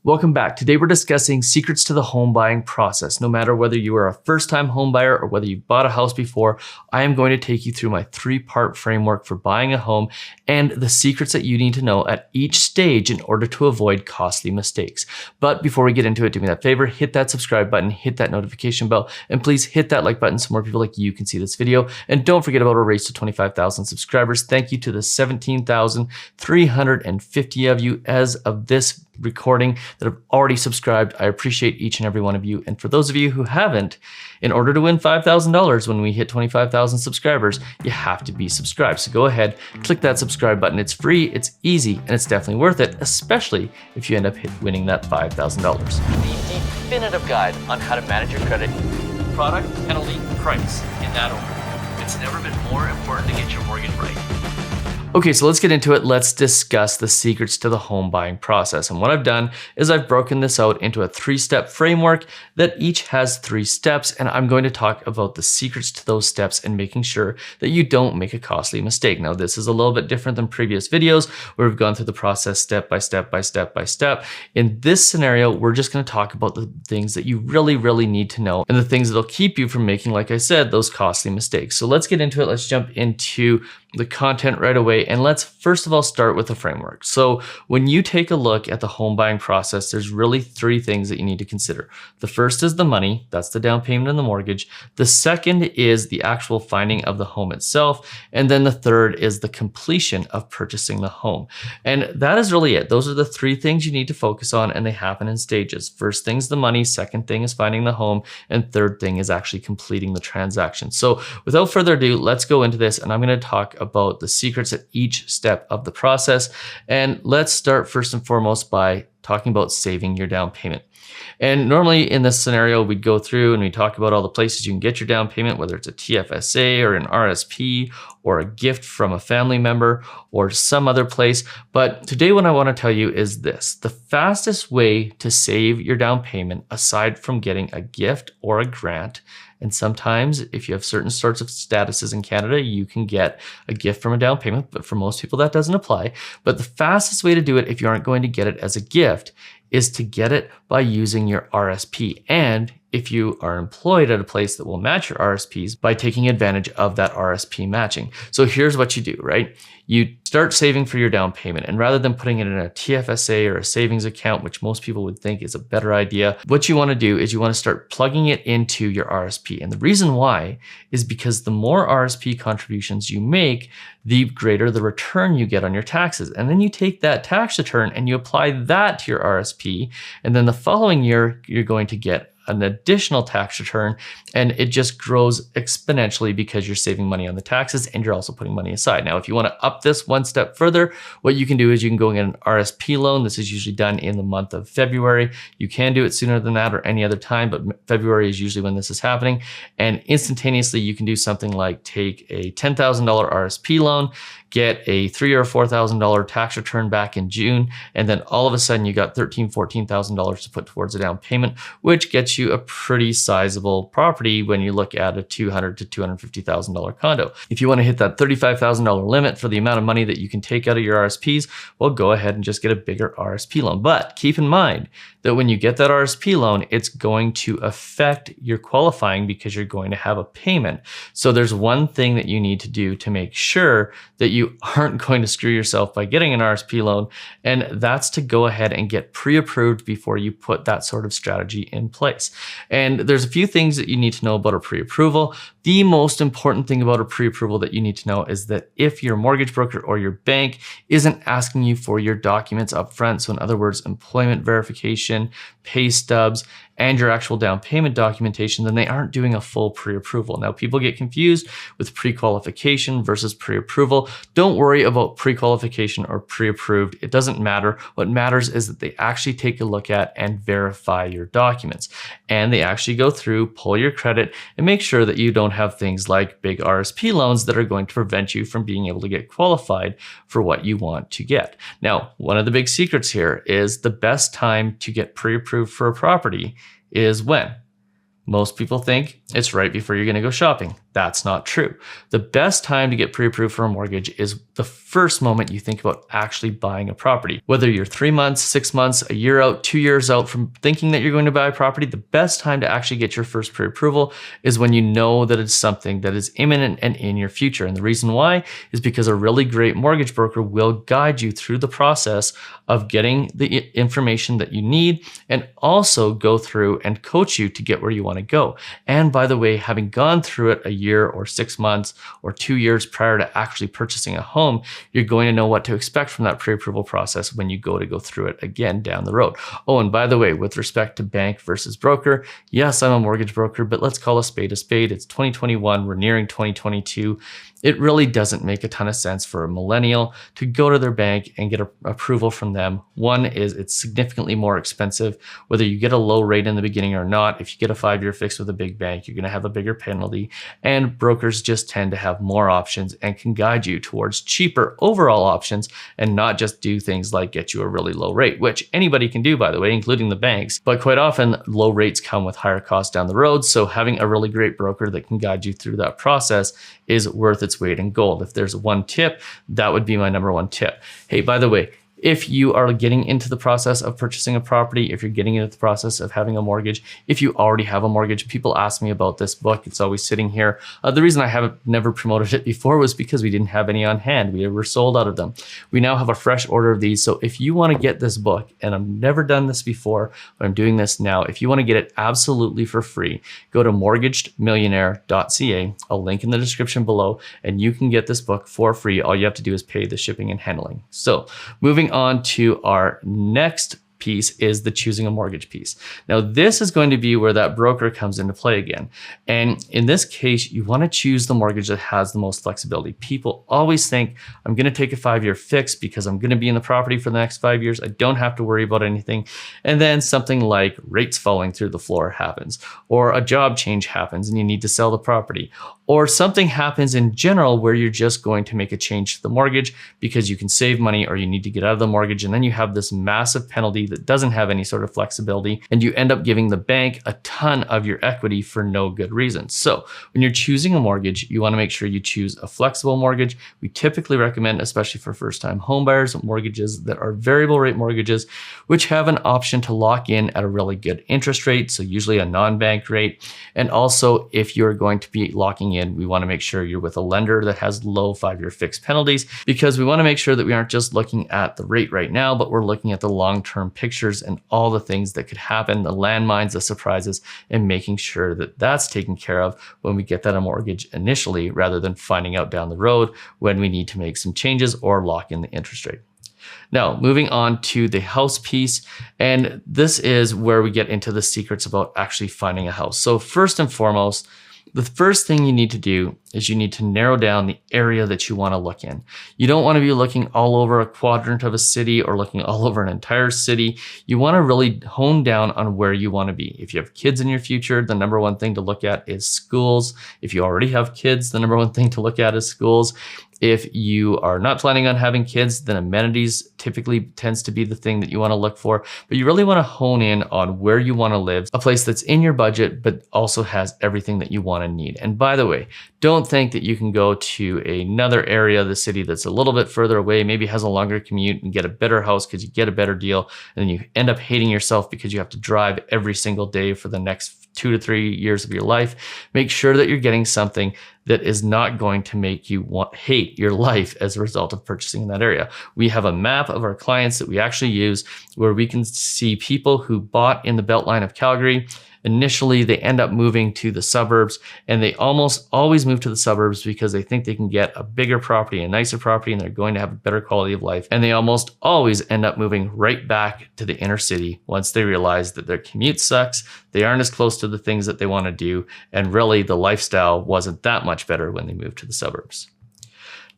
Welcome back. Today we're discussing secrets to the home buying process. No matter whether you are a first-time home buyer or whether you've bought a house before, I am going to take you through my three-part framework for buying a home and the secrets that you need to know at each stage in order to avoid costly mistakes. But before we get into it, do me that favor, hit that subscribe button, hit that notification bell, and please hit that like button so more people like you can see this video. And don't forget about our race to 25,000 subscribers. Thank you to the 17,350 of you as of this recording that have already subscribed. I appreciate each and every one of you. And for those of you who haven't, in order to win $5,000 when we hit 25,000 subscribers, you have to be subscribed. So go ahead, click that subscribe button. It's free, it's easy, and it's definitely worth it, especially if you end up winning that $5,000. The definitive guide on how to manage your credit, product, penalty, price in that order. It's never been more important to get your mortgage right. Okay, so let's get into it. Let's discuss the secrets to the home buying process. And what I've done is I've broken this out into a three-step framework that each has 3 steps. And I'm going to talk about the secrets to those steps and making sure that you don't make a costly mistake. Now, this is a little bit different than previous videos where we've gone through the process step by step by step by step. In this scenario, we're just going to talk about the things that you really need to know and the things that'll keep you from making, like I said, those costly mistakes. So let's get into it. Let's jump into the content right away. And let's first of all start with the framework. So when you take a look at the home buying process, there's really 3 things that you need to consider. The first is the money, that's the down payment and the mortgage. The second is the actual finding of the home itself. And then the third is the completion of purchasing the home. And that is really it. Those are the 3 things you need to focus on, and they happen in stages. First thing's the money, second thing is finding the home, and third thing is actually completing the transaction. So without further ado, let's go into this, and I'm going to talk about the secrets at each step of the process. And let's start first and foremost by talking about saving your down payment. And normally in this scenario, we'd go through and we talk about all the places you can get your down payment, whether it's a TFSA or an RSP or a gift from a family member or some other place. But today what I want to tell you is this: the fastest way to save your down payment, aside from getting a gift or a grant, and sometimes if you have certain sorts of statuses in Canada, you can get a gift from a down payment, but for most people that doesn't apply. But the fastest way to do it, if you aren't going to get it as a gift, is to get it by using your RSP. And if you are employed at a place that will match your RSPs, by taking advantage of that RSP matching. So here's what you do, right? You start saving for your down payment, and rather than putting it in a TFSA or a savings account, which most people would think is a better idea, what you want to do is you want to start plugging it into your RSP. And the reason why is because the more RSP contributions you make, the greater the return you get on your taxes. And then you take that tax return and you apply that to your RSP. And then the following year, you're going to get an additional tax return, and it just grows exponentially because you're saving money on the taxes and you're also putting money aside. Now, if you want to up this one step further, what you can do is you can go and get an RSP loan. This is usually done in the month of February. You can do it sooner than that or any other time, but February is usually when this is happening. And instantaneously, you can do something like take a $10,000 RSP loan, get a $3,000 or $4,000 tax return back in June, and then all of a sudden you got $13,000, $14,000 to put towards a down payment, which gets you a pretty sizable property when you look at a $200,000 to $250,000 condo. If you want to hit that $35,000 limit for the amount of money that you can take out of your RSPs, well, go ahead and just get a bigger RSP loan. But keep in mind that when you get that RSP loan, it's going to affect your qualifying because you're going to have a payment. So there's one thing that you need to do to make sure that you aren't going to screw yourself by getting an RSP loan, and that's to go ahead and get pre-approved before you put that sort of strategy in place. And there's a few things that you need to know about a pre-approval. The most important thing about a pre-approval that you need to know is that if your mortgage broker or your bank isn't asking you for your documents up front, so in other words, employment verification, pay stubs, and your actual down payment documentation, then they aren't doing a full pre-approval. Now, people get confused with pre-qualification versus pre-approval. Don't worry about pre-qualification or pre-approved. It doesn't matter. What matters is that they actually take a look at and verify your documents. And they actually go through, pull your credit, and make sure that you don't have things like big RSP loans that are going to prevent you from being able to get qualified for what you want to get. Now, one of the big secrets here is the best time to get pre-approved for a property is when? Most people think it's right before you're going to go shopping. That's not true. The best time to get pre-approved for a mortgage is the first moment you think about actually buying a property. Whether you're 3 months, 6 months, a year out, 2 years out from thinking that you're going to buy a property, the best time to actually get your first pre-approval is when you know that it's something that is imminent and in your future. And the reason why is because a really great mortgage broker will guide you through the process of getting the information that you need and also go through and coach you to get where you want to go. And by the way, having gone through it a year or 6 months or 2 years prior to actually purchasing a home, you're going to know what to expect from that pre-approval process when you go through it again down the road. Oh, and by the way, with respect to bank versus broker, yes, I'm a mortgage broker, but let's call a spade a spade. It's 2021, we're nearing 2022. It really doesn't make a ton of sense for a millennial to go to their bank and get approval from them. One is it's significantly more expensive, whether you get a low rate in the beginning or not. If you get a 5-year fix with a big bank, you're going to have a bigger penalty, and brokers just tend to have more options and can guide you towards cheaper overall options and not just do things like get you a really low rate, which anybody can do, by the way, including the banks. But quite often low rates come with higher costs down the road. So having a really great broker that can guide you through that process is worth its weight in gold. If there's one tip, that would be my number one tip. Hey, by the way, if you are getting into the process of purchasing a property, if you're getting into the process of having a mortgage, if you already have a mortgage, people ask me about this book. It's always sitting here. The reason I haven't never promoted it before was because we didn't have any on hand. We were sold out of them. We now have a fresh order of these. So if you want to get this book, and I've never done this before, but I'm doing this now, if you want to get it absolutely for free, go to mortgagedmillionaire.ca. I'll link in the description below, and you can get this book for free. All you have to do is pay the shipping and handling. So moving on to our next piece is the choosing a mortgage piece. Now, this is going to be where that broker comes into play again. And in this case, you want to choose the mortgage that has the most flexibility. People always think, I'm going to take a 5-year fix because I'm going to be in the property for the next 5 years. I don't have to worry about anything. And then something like rates falling through the floor happens, or a job change happens and you need to sell the property, or something happens in general where you're just going to make a change to the mortgage because you can save money or you need to get out of the mortgage. And then you have this massive penalty that doesn't have any sort of flexibility, and you end up giving the bank a ton of your equity for no good reason. So when you're choosing a mortgage, you want to make sure you choose a flexible mortgage. We typically recommend, especially for first-time homebuyers, mortgages that are variable rate mortgages, which have an option to lock in at a really good interest rate, so usually a non-bank rate. And also, if you're going to be locking in, we want to make sure you're with a lender that has low 5-year fixed penalties, because we want to make sure that we aren't just looking at the rate right now, but we're looking at the long-term pictures and all the things that could happen, the landmines, the surprises, and making sure that that's taken care of when we get that a mortgage initially, rather than finding out down the road when we need to make some changes or lock in the interest rate. Now, moving on to the house piece, and this is where we get into the secrets about actually finding a house. So first and foremost, the first thing you need to do is you need to narrow down the area that you want to look in. You don't want to be looking all over a quadrant of a city or looking all over an entire city. You want to really hone down on where you want to be. If you have kids in your future, the number one thing to look at is schools. If you already have kids, the number one thing to look at is schools. If you are not planning on having kids, then amenities typically tends to be the thing that you want to look for. But you really want to hone in on where you want to live, a place that's in your budget, but also has everything that you want to need. And by the way, don't think that you can go to another area of the city that's a little bit further away, maybe has a longer commute, and get a better house because you get a better deal. And then you end up hating yourself because you have to drive every single day for the next 2 to 3 years of your life. Make sure that you're getting something that is not going to make you hate your life as a result of purchasing in that area. We have a map of our clients that we actually use where we can see people who bought in the Beltline of Calgary. Initially, they end up moving to the suburbs, and they almost always move to the suburbs because they think they can get a bigger property, a nicer property, and they're going to have a better quality of life. And they almost always end up moving right back to the inner city once they realize that their commute sucks, they aren't as close to the things that they want to do, and really the lifestyle wasn't that much better when they moved to the suburbs.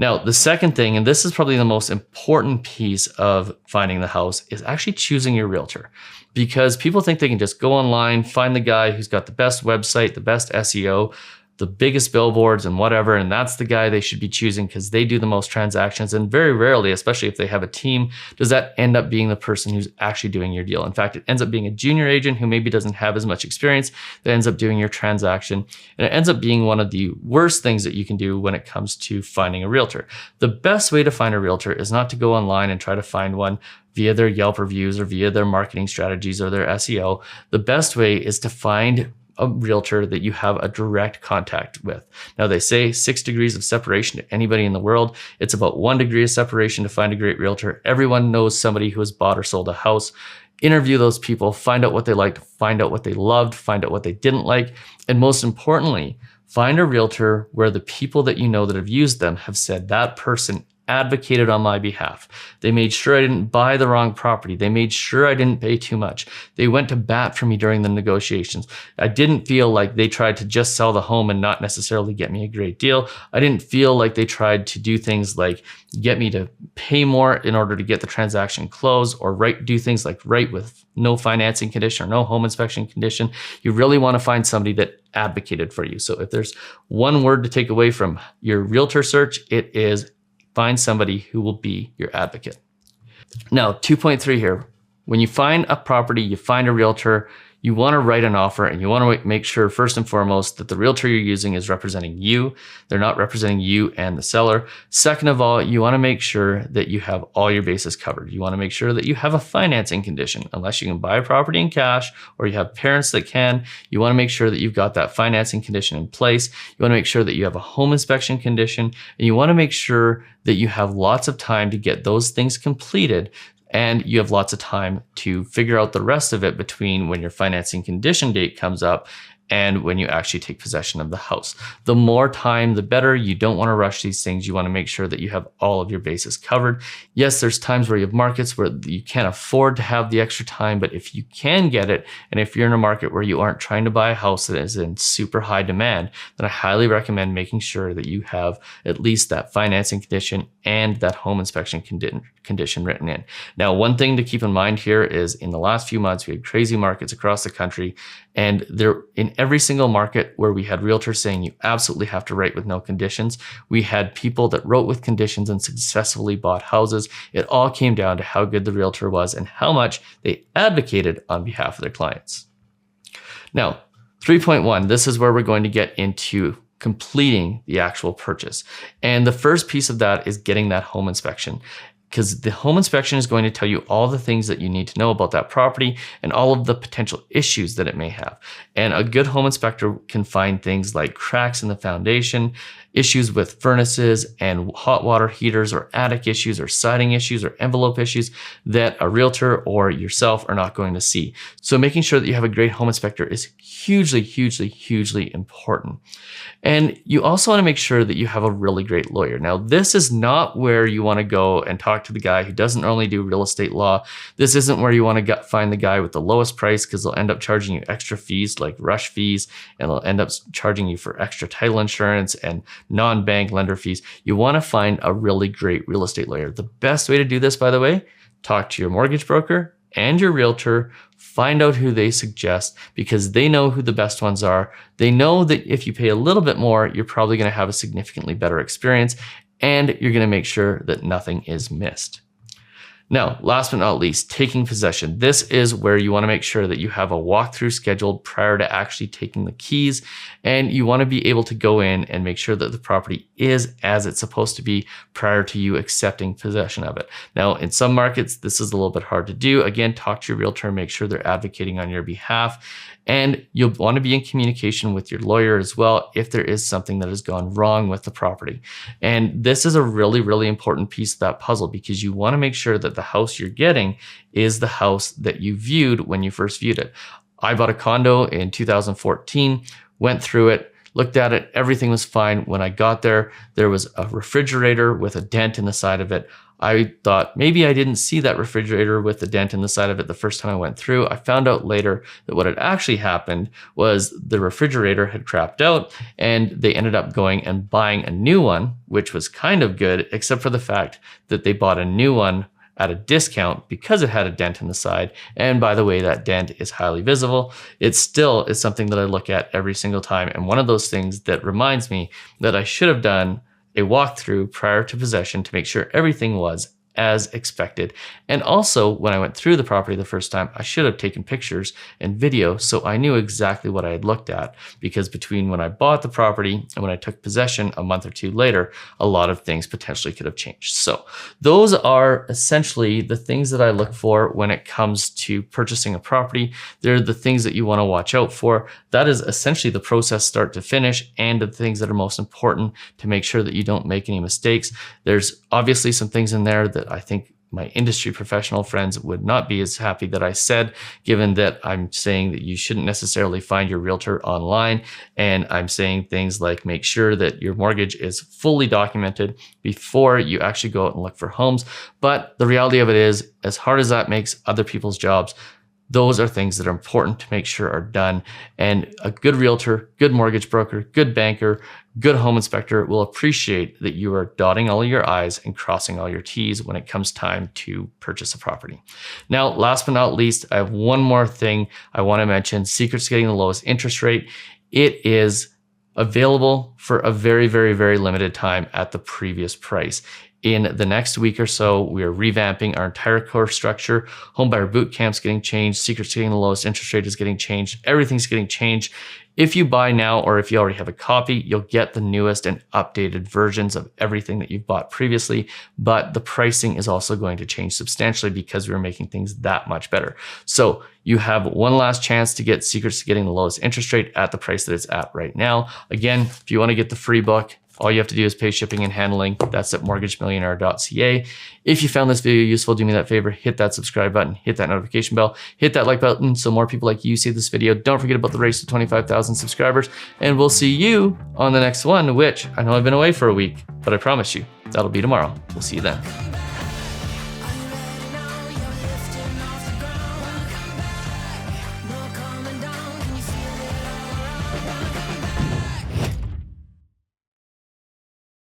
Now, the second thing, and this is probably the most important piece of finding the house, is actually choosing your realtor. Because people think they can just go online, find the guy who's got the best website, the best SEO. the biggest billboards and whatever, and that's the guy they should be choosing because they do the most transactions. And very rarely, especially if they have a team, does that end up being the person who's actually doing your deal. In fact, it ends up being a junior agent who maybe doesn't have as much experience that ends up doing your transaction. And it ends up being one of the worst things that you can do when it comes to finding a realtor. The best way to find a realtor is not to go online and try to find one via their Yelp reviews or via their marketing strategies or their SEO. The best way is to find a realtor that you have a direct contact with. Now they say 6 degrees of separation to anybody in the world. It's about 1 degree of separation to find a great realtor. Everyone knows somebody who has bought or sold a house. Interview those people, find out what they liked, find out what they loved, find out what they didn't like. And most importantly, find a realtor where the people that you know that have used them have said that person advocated on my behalf. They made sure I didn't buy the wrong property. They made sure I didn't pay too much. They went to bat for me during the negotiations. I didn't feel like they tried to just sell the home and not necessarily get me a great deal. I didn't feel like they tried to do things like get me to pay more in order to get the transaction closed, or do things like write with no financing condition or no home inspection condition. You really want to find somebody that advocated for you. So if there's one word to take away from your realtor search, it is find somebody who will be your advocate. Now, 2.3 here. When you find a property, you find a realtor, you want to write an offer and you want to make sure first and foremost that the realtor you're using is representing you. They're not representing you and the seller. Second of all, you want to make sure that you have all your bases covered. You want to make sure that you have a financing condition. Unless you can buy a property in cash or you have parents that can, you want to make sure that you've got that financing condition in place. You want to make sure that you have a home inspection condition, and you want to make sure that you have lots of time to get those things completed. And you have lots of time to figure out the rest of it between when your financing condition date comes up and when you actually take possession of the house. The more time, the better. You don't want to rush these things. You want to make sure that you have all of your bases covered. Yes, there's times where you have markets where you can't afford to have the extra time, but if you can get it, and if you're in a market where you aren't trying to buy a house that is in super high demand, then I highly recommend making sure that you have at least that financing condition and that home inspection condition written in. Now, one thing to keep in mind here is in the last few months, we had crazy markets across the country, and there in every single market where we had realtors saying you absolutely have to write with no conditions, we had people that wrote with conditions and successfully bought houses. It all came down to how good the realtor was and how much they advocated on behalf of their clients. Now, 3.1, this is where we're going to get into completing the actual purchase. And the first piece of that is getting that home inspection, because the home inspection is going to tell you all the things that you need to know about that property and all of the potential issues that it may have. And a good home inspector can find things like cracks in the foundation, issues with furnaces and hot water heaters, or attic issues or siding issues or envelope issues that a realtor or yourself are not going to see. So making sure that you have a great home inspector is hugely, hugely, hugely important. And you also want to make sure that you have a really great lawyer. Now, this is not where you want to go and talk to the guy who doesn't only do real estate law. This isn't where you want to find the guy with the lowest price, because they'll end up charging you extra fees like rush fees, and they'll end up charging you for extra title insurance and non-bank lender fees. You want to find a really great real estate lawyer. The best way to do this, by the way, talk to your mortgage broker and your realtor, find out who they suggest, because they know who the best ones are. They know that if you pay a little bit more, you're probably going to have a significantly better experience, and you're going to make sure that nothing is missed. Now, last but not least, taking possession. This is where you want to make sure that you have a walkthrough scheduled prior to actually taking the keys, and you want to be able to go in and make sure that the property is as it's supposed to be prior to you accepting possession of it. Now, in some markets, this is a little bit hard to do. Again, talk to your realtor, make sure they're advocating on your behalf, and you'll want to be in communication with your lawyer as well if there is something that has gone wrong with the property. And this is a really, really important piece of that puzzle, because you want to make sure that the house you're getting is the house that you viewed when you first viewed it. I bought a condo in 2014, went through it, looked at it, everything was fine. When I got there, there was a refrigerator with a dent in the side of it. I thought maybe I didn't see that refrigerator with the dent in the side of it the first time I went through. I found out later that what had actually happened was the refrigerator had crapped out, and they ended up going and buying a new one, which was kind of good, except for the fact that they bought a new one at a discount because it had a dent in the side. And by the way, that dent is highly visible. It still is something that I look at every single time. And one of those things that reminds me that I should have done a walkthrough prior to possession to make sure everything was as expected. And also, when I went through the property the first time, I should have taken pictures and video so I knew exactly what I had looked at, because between when I bought the property and when I took possession a month or two later, a lot of things potentially could have changed. So those are essentially the things that I look for when it comes to purchasing a property. They're the things that you want to watch out for. That is essentially the process start to finish, and the things that are most important to make sure that you don't make any mistakes. There's obviously some things in there that I think my industry professional friends would not be as happy that I said, given that I'm saying that you shouldn't necessarily find your realtor online. And I'm saying things like make sure that your mortgage is fully documented before you actually go out and look for homes. But the reality of it is, as hard as that makes other people's jobs, those are things that are important to make sure are done. And a good realtor, good mortgage broker, good banker, good home inspector will appreciate that you are dotting all of your I's and crossing all your T's when it comes time to purchase a property. Now, last but not least, I have one more thing I want to mention: secrets to getting the lowest interest rate. It is available for a very, very, very limited time at the previous price. In the next week or so, we are revamping our entire course structure. Homebuyer boot camp's getting changed. Secrets to getting the lowest interest rate is getting changed. Everything's getting changed. If you buy now, or if you already have a copy, you'll get the newest and updated versions of everything that you've bought previously. But the pricing is also going to change substantially because we're making things that much better. So you have one last chance to get Secrets to Getting the Lowest Interest Rate at the price that it's at right now. Again, if you want to get the free book, all you have to do is pay shipping and handling. That's at mortgagemillionaire.ca. If you found this video useful, do me that favor, hit that subscribe button, hit that notification bell, hit that like button so more people like you see this video. Don't forget about the race to 25,000 subscribers, and we'll see you on the next one, which I know I've been away for a week, but I promise you, that'll be tomorrow. We'll see you then.